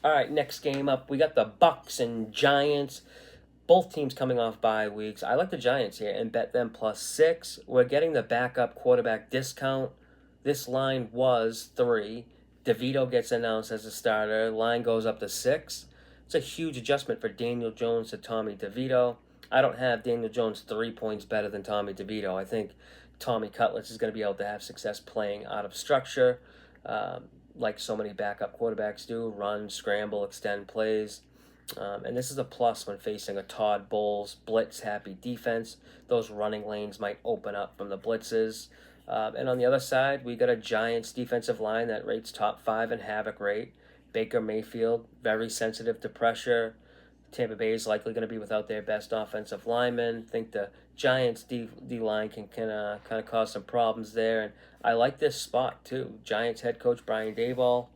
All right, next game up, we got the Bucks and Giants. Both teams coming off bye weeks. I like the Giants here and bet them +6. We're getting the backup quarterback discount. This line was 3. DeVito gets announced as a starter. Line goes up to 6. It's a huge adjustment for Daniel Jones to Tommy DeVito. I don't have Daniel Jones 3 points better than Tommy DeVito. I think Tommy Cutlets is going to be able to have success playing out of structure, like so many backup quarterbacks do: run, scramble, extend plays. And this is a plus when facing a Todd Bowles blitz-happy defense. Those running lanes might open up from the blitzes. And on the other side, we got a Giants defensive line that rates top 5 in havoc rate. Baker Mayfield, very sensitive to pressure. Tampa Bay is likely going to be without their best offensive lineman. I think the Giants D-line can kind of cause some problems there. And I like this spot, too. Giants head coach Brian Daboll,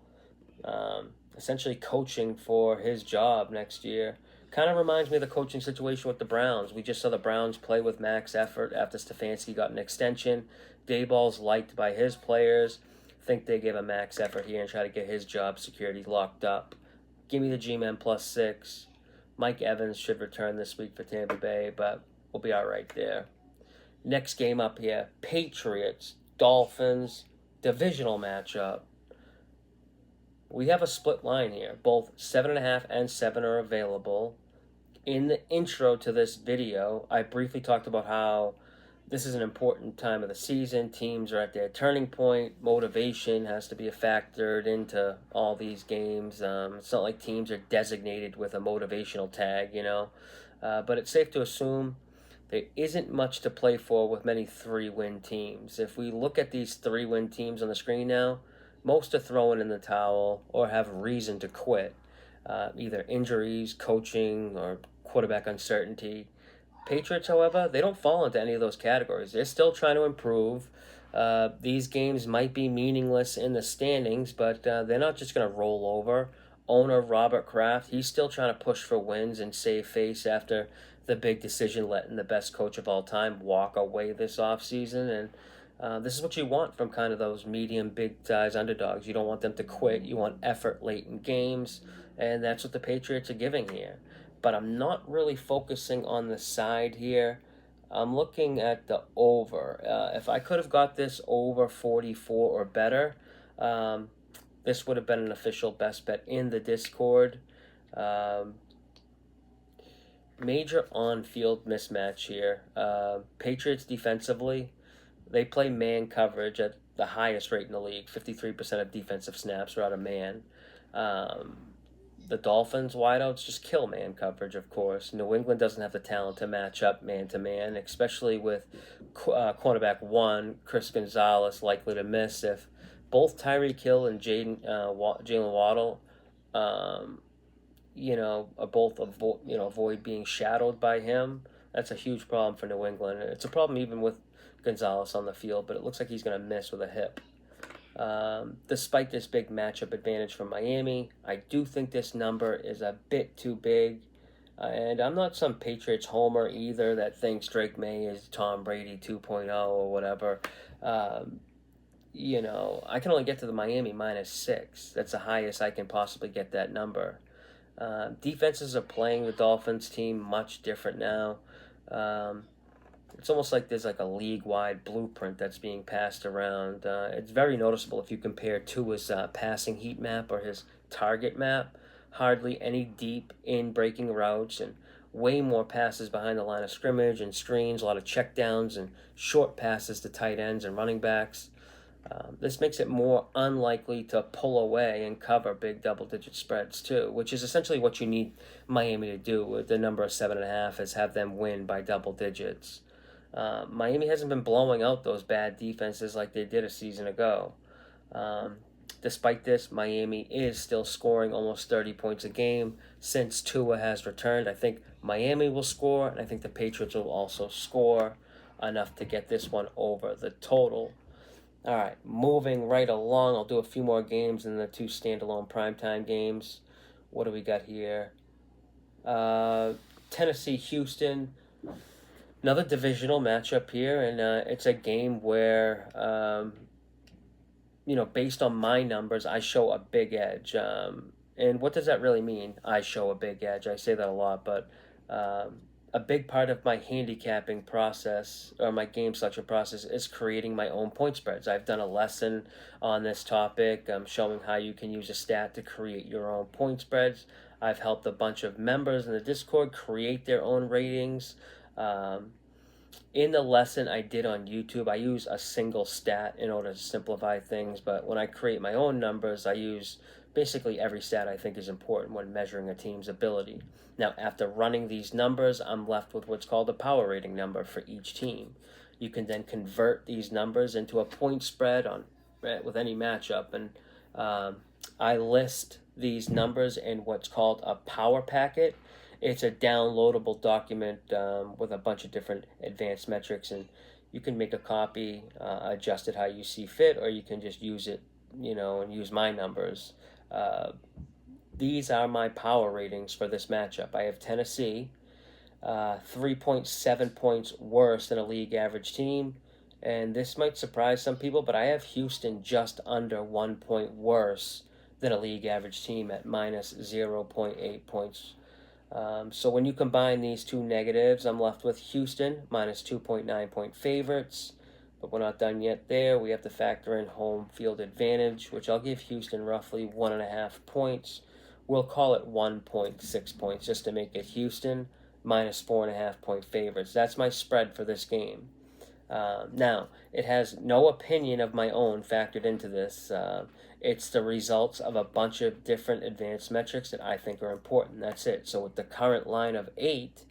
essentially coaching for his job next year. Kind of reminds me of the coaching situation with the Browns. We just saw the Browns play with max effort after Stefanski got an extension. Daboll's liked by his players. Think they give a max effort here and try to get his job security locked up. Give me the G-Men +6. Mike Evans should return this week for Tampa Bay, but we'll be all right there. Next game up here, Patriots, Dolphins, divisional matchup. We have a split line here. Both 7.5 and 7 are available. In the intro to this video, I briefly talked about how this is an important time of the season. Teams are at their turning point. Motivation has to be factored into all these games. It's not like teams are designated with a motivational tag, But it's safe to assume there isn't much to play for with many 3-win teams. If we look at these 3-win teams on the screen now, most are throwing in the towel or have reason to quit. Either injuries, coaching, or quarterback uncertainty. Patriots, however, they don't fall into any of those categories. They're still trying to improve. These games might be meaningless in the standings, but they're not just going to roll over. Owner Robert Kraft, he's still trying to push for wins and save face after the big decision letting the best coach of all time walk away this offseason. And this is what you want from kind of those medium, big-size underdogs. You don't want them to quit. You want effort late in games, and that's what the Patriots are giving here. But I'm not really focusing on the side here. I'm looking at the over. If I could have got this over 44 or better, this would have been an official best bet in the Discord. Major on-field mismatch here. Patriots defensively, they play man coverage at the highest rate in the league. 53% of defensive snaps are out of man. The Dolphins wideouts just kill man coverage, of course. New England doesn't have the talent to match up man-to-man, especially with cornerback 1, Chris Gonzalez, likely to miss. If both Tyreek Hill and Jalen Waddle, are both avoid being shadowed by him, that's a huge problem for New England. It's a problem even with Gonzalez on the field, but it looks like he's going to miss with a hip. Despite this big matchup advantage from Miami, I do think this number is a bit too big. And I'm not some Patriots homer either that thinks Drake May is Tom Brady 2.0 or whatever. I can only get to the Miami -6. That's the highest I can possibly get that number. Defenses are playing the Dolphins team much different now. It's almost like there's like a league-wide blueprint that's being passed around. It's very noticeable if you compare to his passing heat map or his target map. Hardly any deep in-breaking routes and way more passes behind the line of scrimmage and screens, a lot of checkdowns and short passes to tight ends and running backs. This makes it more unlikely to pull away and cover big double-digit spreads too, which is essentially what you need Miami to do with the number of 7.5 is have them win by double digits. Miami hasn't been blowing out those bad defenses like they did a season ago. Despite this, Miami is still scoring almost 30 points a game since Tua has returned. I think Miami will score, and I think the Patriots will also score enough to get this one over the total. All right, moving right along, I'll do a few more games in the 2 standalone primetime games. What do we got here? Tennessee, Houston. Another divisional matchup here, and it's a game where, based on my numbers, I show a big edge. And what does that really mean? I show a big edge. I say that a lot, but a big part of my handicapping process or my game selection process is creating my own point spreads. I've done a lesson on this topic, showing how you can use a stat to create your own point spreads. I've helped a bunch of members in the Discord create their own ratings. In the lesson I did on YouTube, I use a single stat in order to simplify things, but when I create my own numbers, I use basically every stat I think is important when measuring a team's ability. Now, after running these numbers, I'm left with what's called a power rating number for each team. You can then convert these numbers into a point spread on with any matchup, and I list these numbers in what's called a power packet. It's a downloadable document with a bunch of different advanced metrics, and you can make a copy, adjust it how you see fit, or you can just use it, and use my numbers. These are my power ratings for this matchup. I have Tennessee, 3.7 points worse than a league average team, and this might surprise some people, but I have Houston just under 1 point worse than a league average team at minus 0.8 points. So when you combine these two negatives, I'm left with Houston, minus 2.9 point favorites. But we're not done yet there. We have to factor in home field advantage, which I'll give Houston roughly 1.5 points. We'll call it 1.6 points just to make it Houston, minus 4.5 point favorites. That's my spread for this game. Now, it has no opinion of my own factored into this. It's the results of a bunch of different advanced metrics that I think are important. That's it. So with the current line of 8,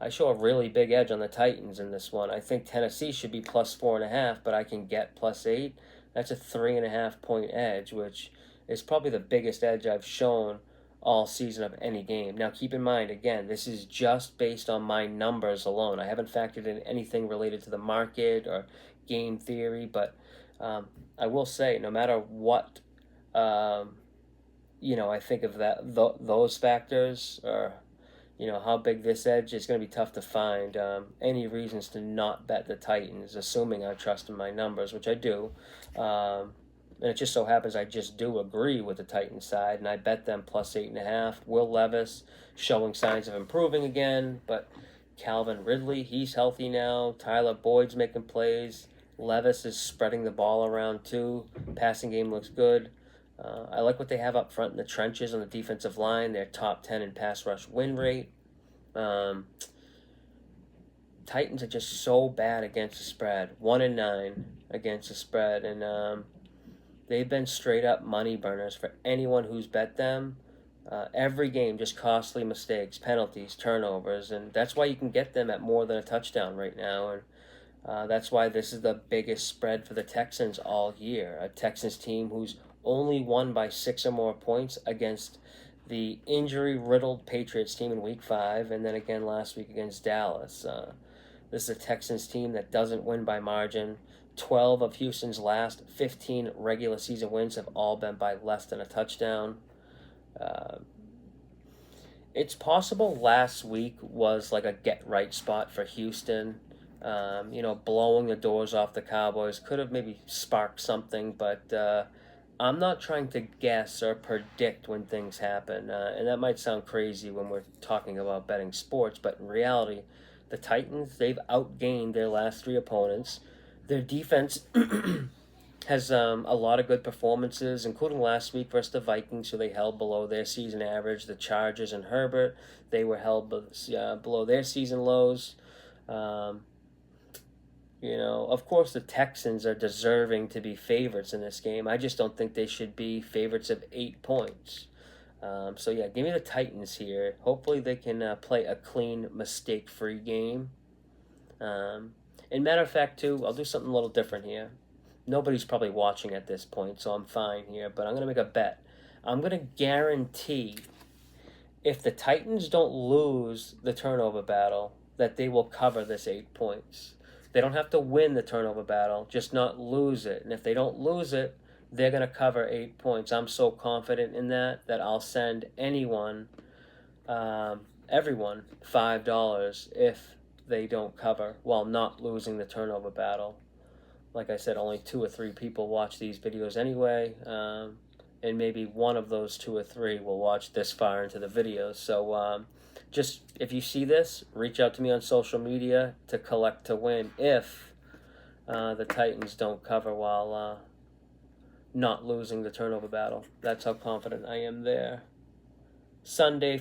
I show a really big edge on the Titans in this one. I think Tennessee should be plus 4.5, but I can get plus 8. That's a 3.5 point edge, which is probably the biggest edge I've shown all season of any game. Now, keep in mind, again, this is just based on my numbers alone. I haven't factored in anything related to the market or game theory, but I will say, no matter what, I think of those factors, or, how big this edge is going to be tough to find any reasons to not bet the Titans, assuming I trust in my numbers, which I do. And it just so happens I just do agree with the Titans side, and I bet them plus 8.5. Will Levis showing signs of improving again, but Calvin Ridley, he's healthy now. Tyler Boyd's making plays. Levis is spreading the ball around too. Passing game looks good. I like what they have up front in the trenches on the defensive line. They're top 10 in pass rush win rate. Titans are just so bad against the spread. 1-9 against the spread, and they've been straight up money burners for anyone who's bet them. Every game, just costly mistakes, penalties, turnovers, and that's why you can get them at more than a touchdown right now. And that's why this is the biggest spread for the Texans all year. A Texans team who's only won by 6 or more points against the injury-riddled Patriots team in Week 5, and then again last week against Dallas. This is a Texans team that doesn't win by margin. 12 of Houston's last 15 regular season wins have all been by less than a touchdown. It's possible last week was like a get-right spot for Houston. Blowing the doors off the Cowboys could have maybe sparked something, but I'm not trying to guess or predict when things happen. And that might sound crazy when we're talking about betting sports, but in reality, the Titans, they've outgained their last 3 opponents. Their defense has a lot of good performances, including last week versus the Vikings, who they held below their season average. The Chargers and Herbert, they were held below their season lows. Of course, the Texans are deserving to be favorites in this game. I just don't think they should be favorites of 8 points. Give me the Titans here. Hopefully they can play a clean, mistake-free game. And matter of fact, too, I'll do something a little different here. Nobody's probably watching at this point, so I'm fine here, but I'm going to make a bet. I'm going to guarantee if the Titans don't lose the turnover battle, that they will cover this 8 points. They don't have to win the turnover battle, just not lose it. And if they don't lose it, they're going to cover 8 points. I'm so confident in that I'll send everyone, $5 if they don't cover while not losing the turnover battle. Like I said, only 2 or 3 people watch these videos anyway. and maybe one of those 2 or 3 will watch this far into the video. So just if you see this, reach out to me on social media to collect to win if the Titans don't cover while not losing the turnover battle. That's how confident I am there. Sunday